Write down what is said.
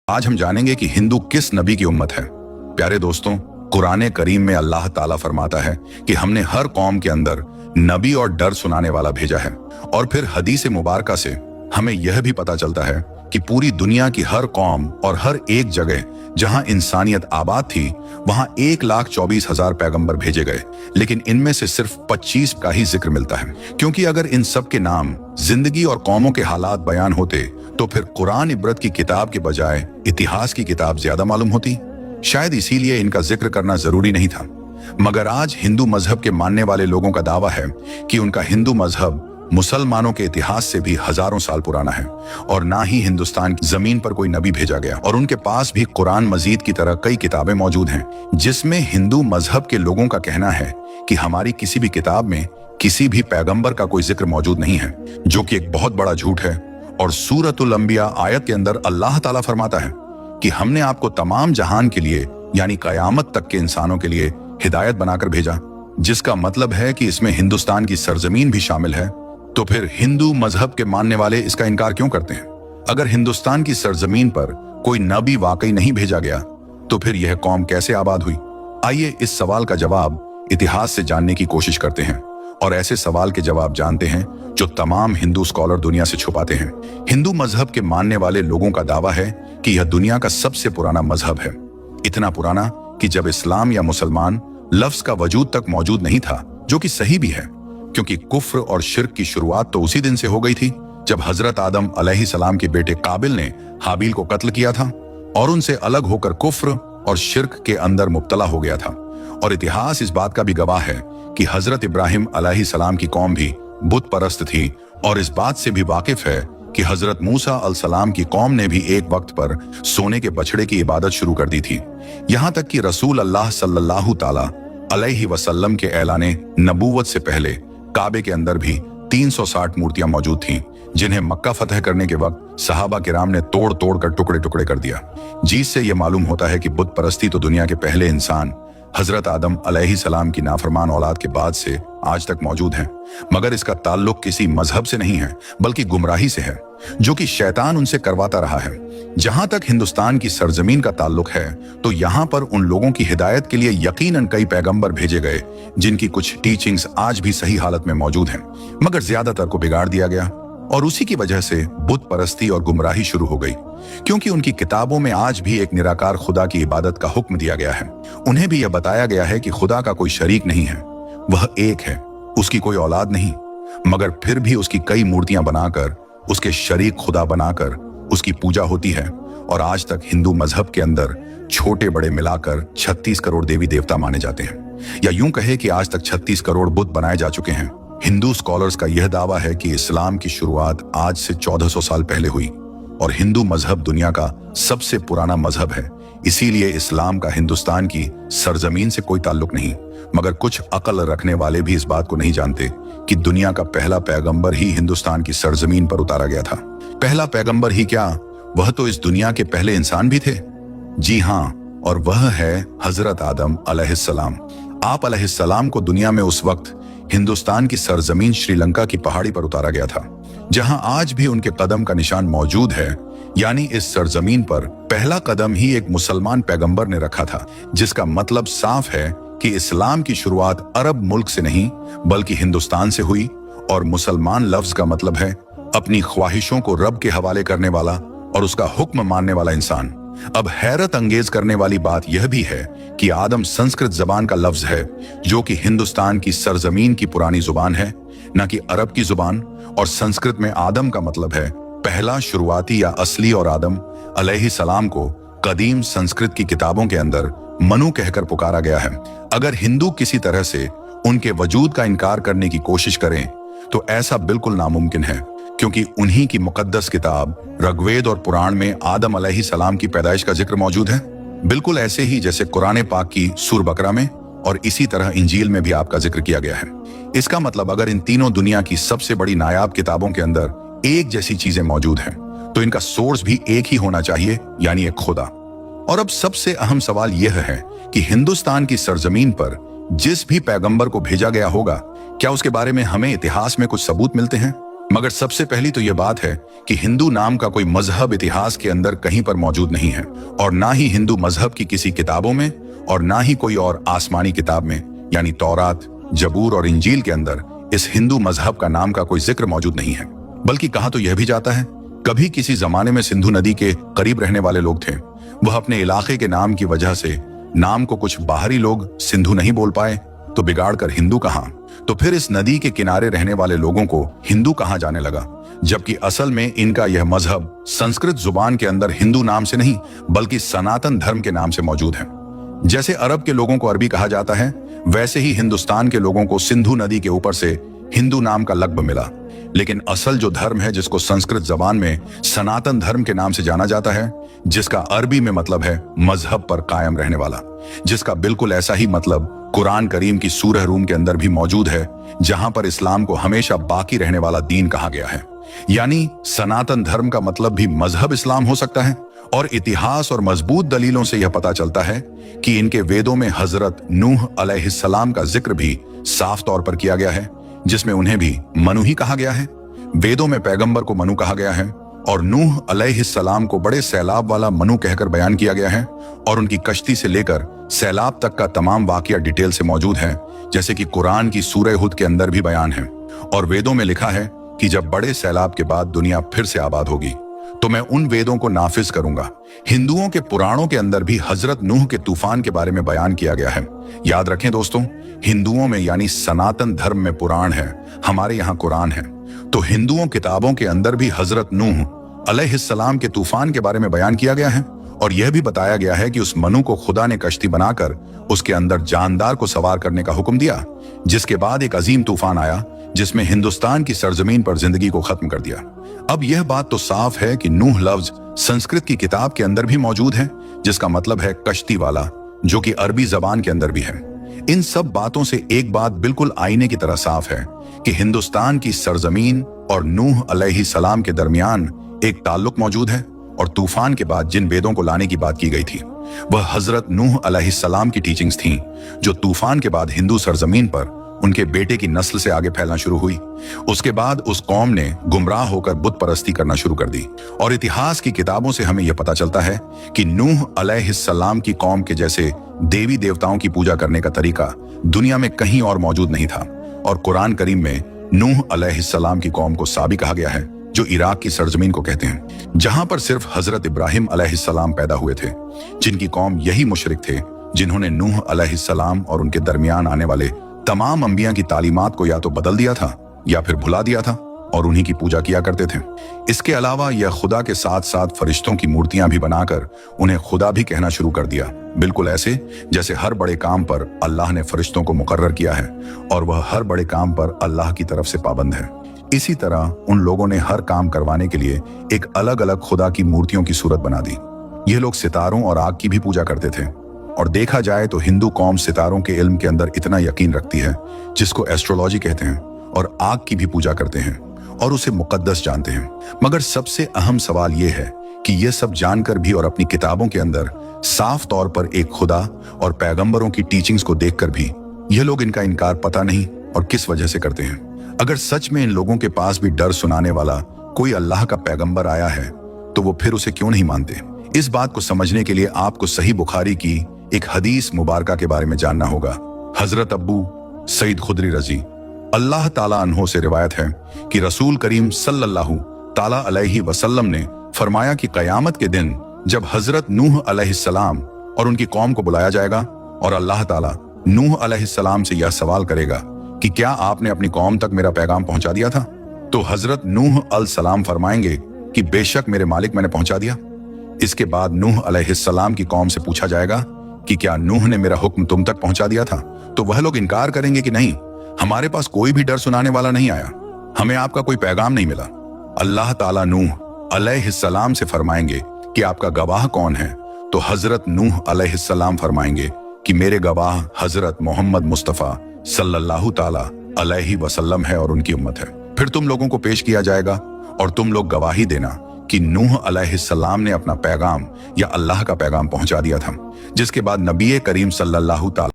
आज हम जानेंगे कि हिंदू किस नबी की उम्मत है। प्यारे दोस्तों, कुरान करीम में अल्लाह ताला फरमाता है कि हमने हर कौम के अंदर नबी और डर सुनाने वाला भेजा है। और फिर हदीस मुबारका से हमें यह भी पता चलता है कि पूरी दुनिया की हर कौम और हर एक जगह जहां इंसानियत आबाद थी वहां 1,24,000 पैगंबर भेजे गए, लेकिन इनमें से सिर्फ 25 का ही जिक्र मिलता है। क्योंकि अगर इन सब के नाम, जिंदगी और कौमों के हालात बयान होते तो फिर कुरान इबरत की किताब के बजाय इतिहास की किताब ज्यादा मालूम होती। शायद इसीलिए इनका जिक्र करना जरूरी नहीं था। मगर आज हिंदू मजहब के मानने वाले लोगों का दावा है कि उनका हिंदू मजहब मुसलमानों के इतिहास से भी हजारों साल पुराना है और ना ही हिंदुस्तान की जमीन पर कोई नबी भेजा गया। और उनके पास भी कुरान मजीद की तरह कई किताबें मौजूद हैं जिसमें हिंदू मजहब के लोगों का कहना है कि हमारी किसी भी किताब में किसी भी पैगंबर का कोई जिक्र मौजूद नहीं है, जो कि एक बहुत बड़ा झूठ है। और सूरतुल अंबिया आयत के अंदर अल्लाह ताला फरमाता है कि हमने आपको तमाम जहान के लिए यानी कयामत तक के इंसानों के लिए हिदायत बनाकर भेजा, जिसका मतलब है कि इसमें हिंदुस्तान की सरजमीन भी शामिल है। तो फिर हिंदू मजहब के मानने वाले इसका इनकार क्यों करते हैं? अगर हिंदुस्तान की सरजमीन पर कोई नबी वाकई नहीं भेजा गया तो फिर यह कौम कैसे आबाद हुई? आइए इस सवाल का जवाब इतिहास से जानने की कोशिश करते हैं और ऐसे सवाल के जवाब जानते हैं जो तमाम हिंदू स्कॉलर दुनिया से छुपाते हैं। हिंदू मजहब के मानने वाले लोगों का दावा है कि यह दुनिया का सबसे पुराना मजहब है, इतना पुराना कि जब इस्लाम या मुसलमान लफ्ज का वजूद तक मौजूद नहीं था, जो कि सही भी है, क्योंकि कुफ्र और शिर्क की शुरुआत तो उसी दिन से हो गई थी जब हजरत आदम अलैहिस्सलाम के बेटे काबिल ने हाबिल को कत्ल किया था और उनसे अलग होकर कुफ्र और शिर्क के अंदर मुब्तला हो गया था। और इतिहास इस बात का भी गवाह है कि हजरत इब्राहिम अलैहिस्सलाम की कौम भी बुत परस्त थी और इस बात से भी वाकिफ है कि हजरत मूसा अलैहिस्सलाम की कौम ने भी एक वक्त पर सोने के बछड़े की इबादत शुरू कर दी थी। यहाँ तक कि रसूल अल्लाह सल्लल्लाहु ताला अलैहि वसल्लम के ऐलाने नबूवत से पहले काबे के अंदर भी 360 मूर्तियां मौजूद थीं, जिन्हें मक्का फतह करने के वक्त सहाबा किराम ने तोड़ तोड़ कर टुकड़े टुकड़े कर दिया। जिससे यह मालूम होता है कि बुत परस्ती तो दुनिया के पहले इंसान हजरत आदम अलैहिस्सलाम की नाफरमान औलाद के बाद से आज तक मौजूद है। मगर इसका ताल्लुक किसी मजहब से नहीं है बल्कि गुमराही से है, जो कि शैतान उनसे करवाता रहा है। जहां तक हिंदुस्तान की सरजमीन का ताल्लुक है तो यहाँ पर उन लोगों की हिदायत के लिए यकीनन कई पैगंबर भेजे गए जिनकी कुछ टीचिंग्स आज भी सही हालत में मौजूद हैं, मगर ज्यादातर को बिगाड़ दिया गया और उसी की वजह से बुत परस्ती और गुमराही शुरू हो गई। क्योंकि उनकी किताबों में आज भी एक निराकार खुदा की इबादत का हुक्म दिया गया है। उन्हें भी यह बताया गया है कि खुदा का कोई शरीक नहीं है, वह एक है, उसकी कोई औलाद नहीं, मगर फिर भी उसकी कई मूर्तियां बनाकर उसके शरीक खुदा बनाकर उसकी पूजा होती है। और आज तक हिंदू मजहब के अंदर छोटे बड़े मिलाकर 36 करोड़ देवी देवता माने जाते हैं, या यूं कहे कि आज तक 36 करोड़ बुत बनाए जा चुके हैं। हिंदू स्कॉलर्स का यह दावा है कि इस्लाम की शुरुआत आज से 1400 साल पहले हुई और हिंदू मजहब दुनिया का सबसे पुराना मजहब है। इसीलिए इस्लाम का हिंदुस्तान की सरजमीन से कोई ताल्लुक नहीं। मगर कुछ अकल रखने वाले भी इस बात को नहीं जानते कि दुनिया का पहला पैगंबर ही हिंदुस्तान की सरजमीन पर उतारा गया था। पहला पैगंबर ही क्या, वह तो इस दुनिया के पहले इंसान भी थे। जी हाँ, और वह है हजरत आदम अलैहिस्सलाम। आप अलैहिस्सलाम को दुनिया में उस वक्त हिंदुस्तान की सरजमीन श्रीलंका की पहाड़ी पर उतारा गया था, जहां आज भी उनके कदम का निशान मौजूद है। यानी इस सरजमीन पर पहला कदम ही एक मुसलमान पैगंबर ने रखा था, जिसका मतलब साफ है कि इस्लाम की शुरुआत अरब मुल्क से नहीं बल्कि हिंदुस्तान से हुई। और मुसलमान लफ्ज का मतलब है अपनी ख्वाहिशों को रब के हवाले करने वाला और उसका हुक्म मानने वाला इंसान। अब हैरत अंगेज करने वाली बात यह भी है कि आदम संस्कृत जबान का लफ्ज है, जो कि हिंदुस्तान की सरजमीन की पुरानी जुबान है, न कि अरब की जुबान। और संस्कृत में आदम का मतलब है पहला, शुरुआती या असली। और आदम अलैहिस्सलाम को कदीम संस्कृत की किताबों के अंदर मनु कहकर पुकारा गया है। अगर हिंदू किसी तरह से उनके वजूद का इनकार करने की कोशिश करें तो ऐसा बिल्कुल नामुमकिन है, क्योंकि उन्हीं की मुकद्दस किताब ऋग्वेद और पुराण में आदम अलैहिस्सलाम की पैदाइश का जिक्र मौजूद है, बिल्कुल ऐसे ही जैसे कुरान पाक की सूर बकरा में और इसी तरह इंजील में भी आपका जिक्र किया गया है। इसका मतलब अगर इन तीनों दुनिया की सबसे बड़ी नायाब किताबों के अंदर एक जैसी चीजें मौजूद हैं तो इनका सोर्स भी एक ही होना चाहिए, यानी एक खुदा। और अब सबसे अहम सवाल यह है कि हिंदुस्तान की सरजमीन पर जिस भी पैगंबर को भेजा गया होगा, क्या उसके बारे में हमें इतिहास में कुछ सबूत मिलते हैं? मगर सबसे पहली तो यह बात है कि हिंदू नाम का कोई मजहब इतिहास के अंदर कहीं पर मौजूद नहीं है, और ना ही हिंदू मजहब की किसी किताबों में, और ना ही कोई और आसमानी किताब में यानी तौरात, जबूर और इंजील के अंदर इस हिंदू मजहब का नाम का कोई जिक्र मौजूद नहीं है। बल्कि कहा तो यह भी जाता है, कभी किसी जमाने में सिंधु नदी के करीब रहने वाले लोग थे, वह अपने इलाके के नाम की वजह से नाम को कुछ बाहरी लोग सिंधु नहीं बोल पाए तो बिगाड़कर हिंदू कहा, तो फिर इस नदी के किनारे रहने वाले लोगों को हिंदू कहा जाने लगा, जबकि असल में इनका यह मजहब संस्कृत जुबान के अंदर हिंदू नाम से नहीं बल्कि सनातन धर्म के नाम से मौजूद है। जैसे अरब के लोगों को अरबी कहा जाता है, वैसे ही हिंदुस्तान के लोगों को सिंधु नदी के ऊपर से हिंदू नाम का लक़्ब मिला। लेकिन असल जो धर्म है, जिसको संस्कृत जबान में सनातन धर्म के नाम से जाना जाता है, जिसका अरबी में मतलब है मजहब पर कायम रहने वाला, जिसका बिल्कुल ऐसा ही मतलब कुरान करीम की सूरह रूम के अंदर भी मौजूद है, जहां पर इस्लाम को हमेशा बाकी रहने वाला दीन कहा गया है। यानी सनातन धर्म का मतलब भी मजहब इस्लाम हो सकता है। और इतिहास और मजबूत दलीलों से यह पता चलता है कि इनके वेदों में हजरत नूह अलैहिस्सलाम का जिक्र भी साफ तौर पर किया गया है, जिसमें उन्हें भी मनु ही कहा गया है। वेदों में पैगंबर को मनु कहा गया है और नूह अलैहिस्सलाम को बड़े सैलाब वाला मनु कहकर बयान किया गया है, और उनकी कश्ती से लेकर सैलाब तक का तमाम वाकया डिटेल से मौजूद है, जैसे कि कुरान की सूरह हुद के अंदर भी बयान है। और वेदों में लिखा है कि जब बड़े सैलाब के बाद दुनिया फिर से आबाद होगी तो मैं उन वेदों को नाफिज करूंगा। हिंदुओं के पुराणों के अंदर भी हजरत नूह के तूफान के बारे में बयान किया गया है। याद रखें दोस्तों, हिंदुओं में यानी सनातन धर्म में पुराण है, हमारे यहाँ कुरान है, तो हिंदुओं किताबों के अंदर भी हजरत नूह अलैहिस्सलाम के तूफान के बारे में बयान किया गया है। और यह भी बताया गया है कि उस मनु को खुदा ने कश्ती बनाकर उसके अंदर जानदार को सवार करने का हुक्म दिया, जिसके बाद एक अजीम तूफान आया जिसमें हिंदुस्तान की सरजमीन पर जिंदगी को खत्म कर दिया। अब यह बात तो साफ है कि नूह लफ्ज संस्कृत की किताब के अंदर भी मौजूद है, जिसका मतलब है कश्ती वाला, जो कि अरबी जबान के अंदर भी है। इन सब बातों से एक बात बिल्कुल आईने की तरह साफ है कि हिंदुस्तान की सरजमीन और नूह अलैहिस्सलाम के दरमियान एक ताल्लुक मौजूद है। और तूफान के बाद जिन वेदों को लाने की बात की गई थी, वह हजरत नूह अलैहिस्सलाम की टीचिंग्स थीं, जो तूफान के बाद हिंदू सरजमीन पर उनके बेटे की नस्ल से आगे फैलना शुरू हुई। उसके बाद उस कौम ने गुमराह होकर बुत परस्ती करना शुरू कर दी। और इतिहास की किताबों से हमें यह पता चलता है कि नूह अलैहिस्सलाम की कौम के जैसे देवी देवताओं की पूजा करने का तरीका दुनिया में कहीं और मौजूद नहीं था। और कुरान करीम में नूह अलैहिस्सलाम की कौम को साबी कहा गया है, जो इराक की सरजमीन को कहते हैं, जहां पर सिर्फ हजरत इब्राहिम अलैहिस्सलाम पैदा हुए थे, जिनकी कौम यही मुशरिक थे जिन्होंने नूह अलैहिस्सलाम और उनके दरमियान आने वाले तमाम अंबिया की तालीमात को या तो बदल दिया था या फिर भुला दिया था और उन्हीं की पूजा किया करते थे। इसके अलावा यह खुदा के साथ साथ फरिश्तों की मूर्तियां भी बनाकर उन्हें खुदा भी कहना शुरू कर दिया, बिल्कुल ऐसे जैसे हर बड़े काम पर अल्लाह ने फरिश्तों को मुकर्रर किया है और वह हर बड़े काम पर अल्लाह की तरफ से पाबंद है। इसी तरह उन लोगों ने हर काम करवाने के लिए एक अलग अलग खुदा की मूर्तियों की सूरत बना दी। ये लोग सितारों और आग की भी पूजा करते थे। और देखा जाए तो हिंदू कौम सितारों के इल्म के अंदर इतना यकीन रखती है, जिसको एस्ट्रोलॉजी कहते हैं, और आग की भी पूजा करते हैं और उसे मुकद्दस जानते हैं। मगर सबसे अहम सवाल यह है कि यह सब जानकर भी और अपनी किताबों के अंदर साफ तौर पर एक खुदा और पैगंबरों की टीचिंग्स को देखकर भी यह लोग इनका इनकार पता नहीं और किस वजह से करते हैं। अगर सच में इन लोगों के पास भी डर सुनाने वाला कोई अल्लाह का पैगंबर आया है, तो वो फिर उसे क्यों नहीं मानते? इस बात को समझने के लिए आपको सही बुखारी की एक हदीस मुबारका के बारे में जानना होगा। हजरत अब्बू सईद खुदरी रजी अल्लाह ताला अन्हो से रिवायत है कि रसूल करीम सल्लल्लाहु ताला अलैहि वसल्लम ने फरमाया कि कयामत के दिन जब हजरत नूह अलैहिस्सलाम और उनकी कौम को बुलाया जाएगा और अल्लाह ताला नूह अलैहिस्सलाम से यह सवाल करेगा कि क्या आपने अपनी कौम तक मेरा पैगाम पहुंचा दिया था, तो हजरत नूह अलैहिस्सलाम फरमाएंगे कि बेशक मेरे मालिक, मैंने पहुंचा दिया। इसके बाद नूह अलैहिस्सलाम की कौम से पूछा जाएगा कि क्या नूह ने मेरा हुक्म तुम तक पहुंचा दिया था, तो वह लोग इनकार करेंगे कि नहीं, हमारे पास कोई भी डर सुनाने वाला नहीं आया, हमें आपका कोई पैगाम नहीं मिला। अल्लाह ताला नूह अलैहिस्सलाम से फरमाएंगे कि आपका गवाह कौन है, तो हजरत नूह अलैहिस्सलाम फरमाएंगे कि मेरे गवाह हजरत मोहम्मद मुस्तफ़ा सल्लल्लाहु ताला अलैहि वसल्लम है और उनकी उम्मत है। फिर तुम लोगों को पेश किया जाएगा और तुम लोग गवाही देना कि नूह अलैहिस्सलाम ने अपना पैगाम या अल्लाह का पैगाम पहुंचा दिया था। जिसके बाद नबी करीम सल्लल्लाहु ताला